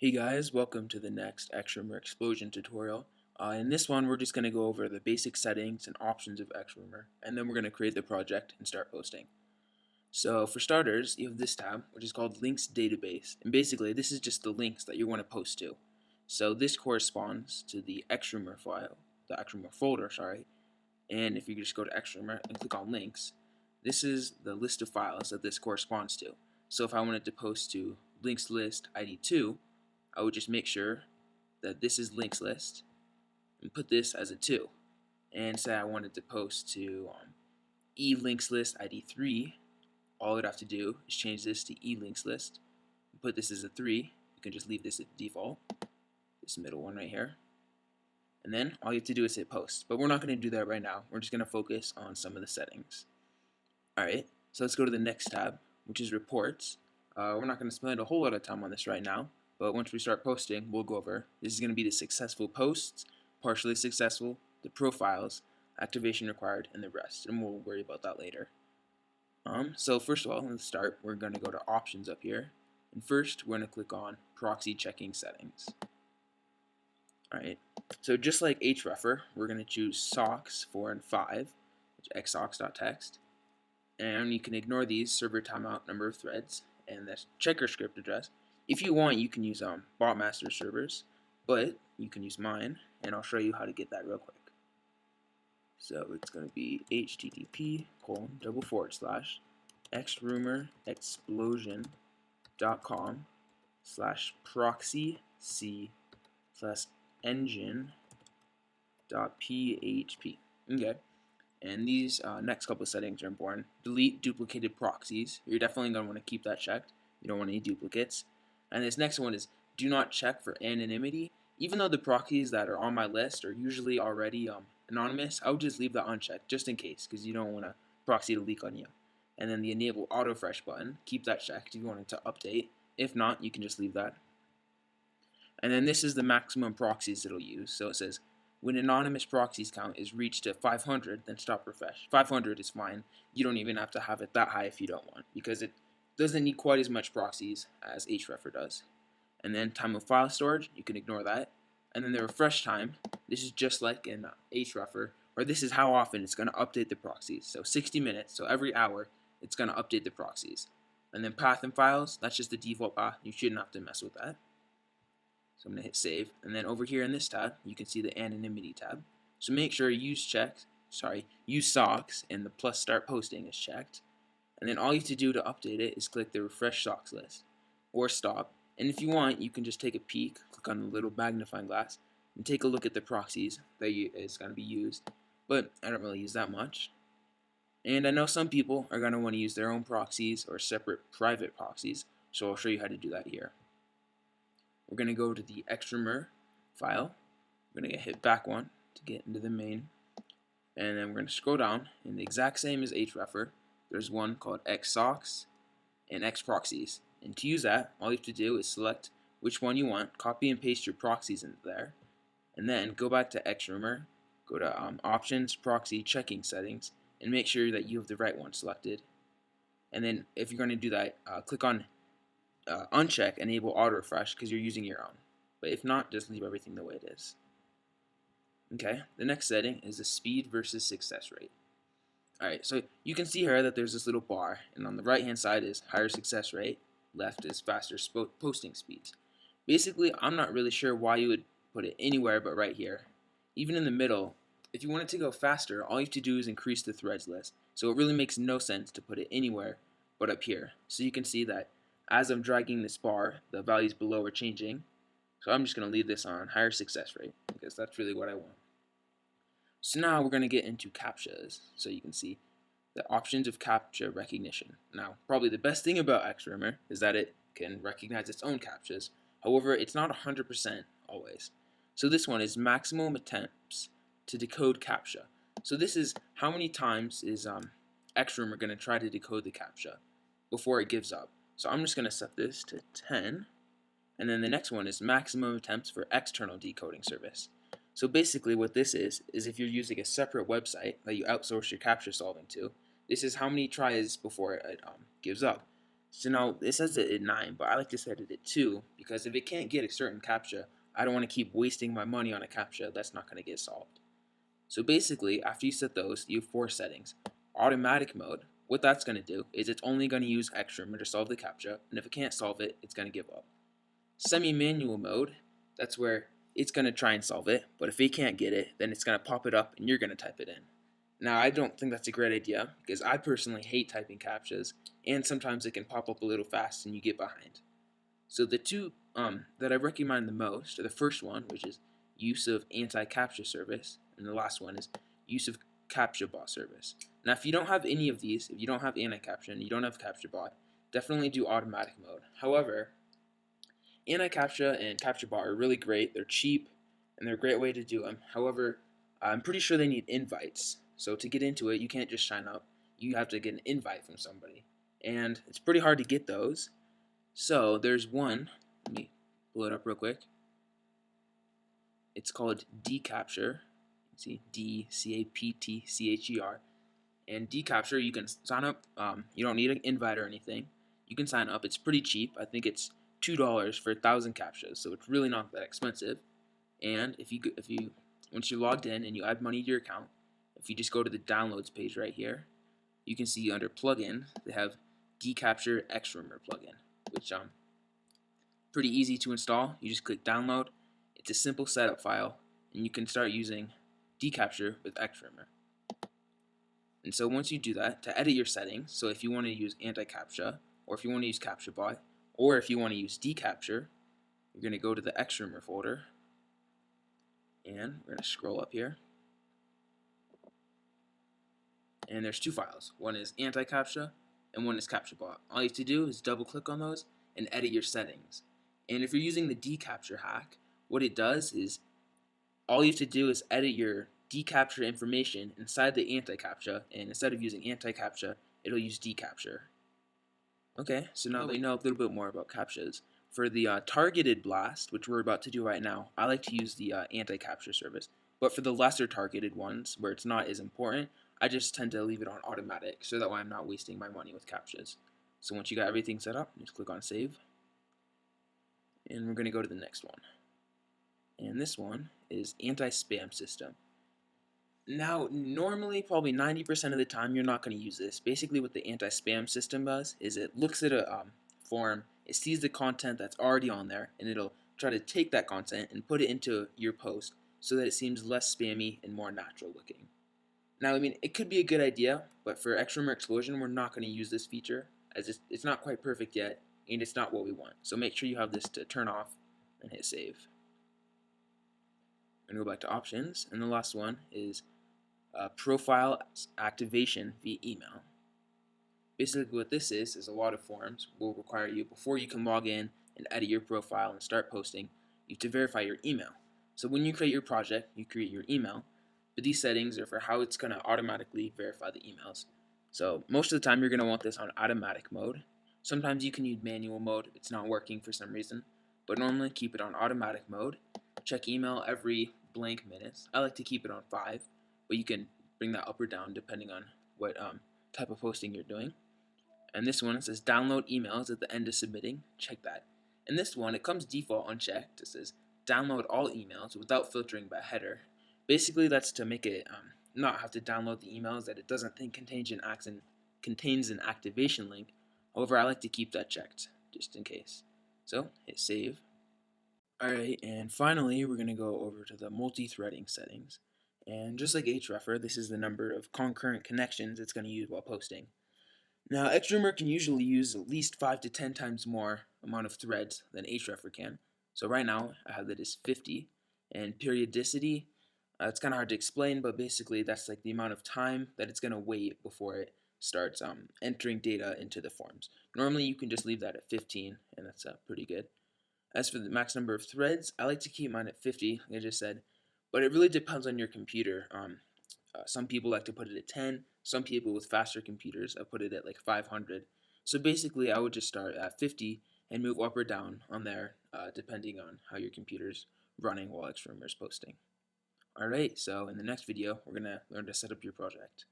Hey guys, welcome to the next XRumer explosion tutorial. In this one, we're just going to go over the basic settings and options of XRumer, and then we're going to create the project and start posting. So for starters, you have this tab, which is called Links Database, and basically this is just the links that you want to post to. So this corresponds to the XRumer file, the XRumer folder, sorry, and if you just go to XRumer and click on links, this is the list of files that this corresponds to. So if I wanted to post to links list ID2, I would just make sure that this is links list and put this as a 2. And say I wanted to post to elinks list ID3, all I'd have to do is change this to elinks list and put this as a 3. You can just leave this at default, this middle one right here. And then all you have to do is hit post. But we're not going to do that right now. We're just going to focus on some of the settings. Alright, so let's go to the next tab, which is reports. We're not going to spend a whole lot of time on this right now, but once we start posting, we'll go over. This is going to be the successful posts, partially successful, the profiles, activation required, and the rest, and we'll worry about that later. So first of all, let's start. We're going to go to options up here, and first we're going to click on proxy checking settings. Alright, so just like XRumer, we're going to choose socks 4 and 5, which is xsocks.txt, and you can ignore these server timeout number of threads and the checker script address. If you want, you can use botmaster servers, but you can use mine, and I'll show you how to get that real quick. So it's going to be http://xrumerexplosion.com/proxy/engine.php. Okay. And these next couple of settings are important. Delete duplicated proxies. You're definitely going to want to keep that checked. You don't want any duplicates. And this next one is do not check for anonymity. Even though the proxies that are on my list are usually already anonymous, I would just leave that unchecked just in case, because you don't want a proxy to leak on you. And then the enable auto fresh button, keep that checked if you want it to update. If not, you can just leave that. And then this is the maximum proxies it'll use. So it says when anonymous proxies count is reached to 500, then stop refresh. 500 is fine. You don't even have to have it that high if you don't want, because it doesn't need quite as much proxies as XRumer does. And then time of file storage, you can ignore that. And then the refresh time, this is just like in XRumer, or this is how often it's going to update the proxies. So 60 minutes, so every hour, it's going to update the proxies. And then path and files, that's just the default path. You shouldn't have to mess with that. So I'm going to hit save. And then over here in this tab, you can see the anonymity tab. So make sure use socks and the plus start posting is checked. And then all you have to do to update it is click the refresh socks list or stop. And if you want, you can just take a peek, click on the little magnifying glass, and take a look at the proxies that is going to be used. But I don't really use that much. And I know some people are going to want to use their own proxies or separate private proxies, so I'll show you how to do that here. We're going to go to the XRumer file. We're going to hit back one to get into the main. And then we're going to scroll down, and the exact same as XRumer, there's one called xsocks and xproxies. And to use that, all you have to do is select which one you want, copy and paste your proxies in there, and then go back to XRumer, go to options, proxy, checking settings, and make sure that you have the right one selected. And then if you're going to do that, click on uncheck enable auto refresh because you're using your own. But if not, just leave everything the way it is. Okay, the next setting is the speed versus success rate. Alright, so you can see here that there's this little bar, and on the right hand side is higher success rate, left is faster posting speeds. Basically, I'm not really sure why you would put it anywhere but right here. Even in the middle, if you want it to go faster, all you have to do is increase the threads list. So it really makes no sense to put it anywhere but up here. So you can see that as I'm dragging this bar, the values below are changing. So I'm just going to leave this on higher success rate because that's really what I want. So now we're going to get into CAPTCHAs. So you can see the options of CAPTCHA recognition. Now, probably the best thing about XRumer is that it can recognize its own CAPTCHAs. However, it's not 100% always. So this one is maximum attempts to decode CAPTCHA. So this is how many times is XRumer going to try to decode the CAPTCHA before it gives up. So I'm just going to set this to 10. And then the next one is maximum attempts for external decoding service. So basically what this is if you're using a separate website that you outsource your CAPTCHA solving to, this is how many tries before it gives up. So now it says it at 9, but I like to set it at 2 because if it can't get a certain CAPTCHA, I don't want to keep wasting my money on a CAPTCHA that's not going to get solved. So basically, after you set those, you have 4 settings. Automatic mode, what that's going to do is it's only going to use XRumer to solve the CAPTCHA, and if it can't solve it, it's going to give up. Semi-manual mode, that's where it's going to try and solve it, but if it can't get it, then it's going to pop it up and you're going to type it in. Now, I don't think that's a great idea because I personally hate typing CAPTCHAs, and sometimes it can pop up a little fast and you get behind. So the two that I recommend the most are the first one, which is use of anti-CAPTCHA service, and the last one is use of CAPTCHA bot service. Now, if you don't have any of these, if you don't have anti-CAPTCHA and you don't have CAPTCHA bot, definitely do automatic mode. However, anti-CAPTCHA and CAPTCHA bot are really great. They're cheap, and they're a great way to do them. However, I'm pretty sure they need invites. So to get into it, you can't just sign up. You have to get an invite from somebody. And it's pretty hard to get those. So there's one. Let me pull it up real quick. It's called dCAPTCHR. See, DCAPTCHER. And dCAPTCHR, you can sign up. You don't need an invite or anything. You can sign up. It's pretty cheap. I think it's $2 for 1,000 CAPTCHAs, so it's really not that expensive. And if you once you're logged in and you add money to your account, if you just go to the downloads page right here, you can see under plugin they have dCAPTCHR XRumer plugin, which pretty easy to install. You just click download. It's a simple setup file, and you can start using dCAPTCHR with XRumer. And so once you do that, to edit your settings, so if you want to use anti-CAPTCHA, or if you want to use CAPTCHA bot, or if you want to use dCAPTCHR, you're going to go to the XRumer folder, and we're going to scroll up here. And there's 2 files. One is anti-CAPTCHA, and one is CAPTCHA bot. All you have to do is double click on those and edit your settings. And if you're using the dCAPTCHR hack, what it does is all you have to do is edit your dCAPTCHR information inside the anti-CAPTCHA, and instead of using anti-CAPTCHA, it'll use dCAPTCHR. Okay, so now that we know a little bit more about CAPTCHAs. For the targeted blast, which we're about to do right now, I like to use the anti-CAPTCHA service. But for the lesser targeted ones, where it's not as important, I just tend to leave it on automatic, so that way I'm not wasting my money with CAPTCHAs. So once you got everything set up, just click on save. And we're going to go to the next one. And this one is anti-spam system. Now, normally, probably 90% of the time, you're not going to use this. Basically, what the anti-spam system does is it looks at a form, it sees the content that's already on there, and it'll try to take that content and put it into your post so that it seems less spammy and more natural looking. Now, I mean, it could be a good idea, but for XRumer Explosion, we're not going to use this feature, as it's not quite perfect yet, and it's not what we want. So make sure you have this to turn off and hit save. And go back to options, and the last one is profile activation via email. Basically what this is a lot of forms will require you, before you can log in and edit your profile and start posting, you have to verify your email. So when you create your project, you create your email, but these settings are for how it's going to automatically verify the emails. So most of the time you're going to want this on automatic mode. Sometimes you can use manual mode if it's not working for some reason, but normally keep it on automatic mode. Check email every blank minutes. I like to keep it on 5. But you can bring that up or down depending on what type of posting you're doing. And this one, it says download emails at the end of submitting. Check that. And this one, it comes default unchecked. It says download all emails without filtering by header. Basically, that's to make it not have to download the emails that it doesn't think contains an activation link. However, I like to keep that checked just in case. So hit save. Alright, and finally, we're going to go over to the multi-threading settings. And just like XRumer, this is the number of concurrent connections it's going to use while posting. Now, XRumer can usually use at least 5 to 10 times more amount of threads than XRumer can. So right now, I have that as 50. And periodicity, it's kind of hard to explain, but basically that's like the amount of time that it's going to wait before it starts entering data into the forms. Normally, you can just leave that at 15, and that's pretty good. As for the max number of threads, I like to keep mine at 50, like I just said. But it really depends on your computer. Some people like to put it at 10. Some people with faster computers put it at like 500. So basically, I would just start at 50 and move up or down on there, depending on how your computer's running while XRumer is posting. Alright, so in the next video, we're going to learn to set up your project.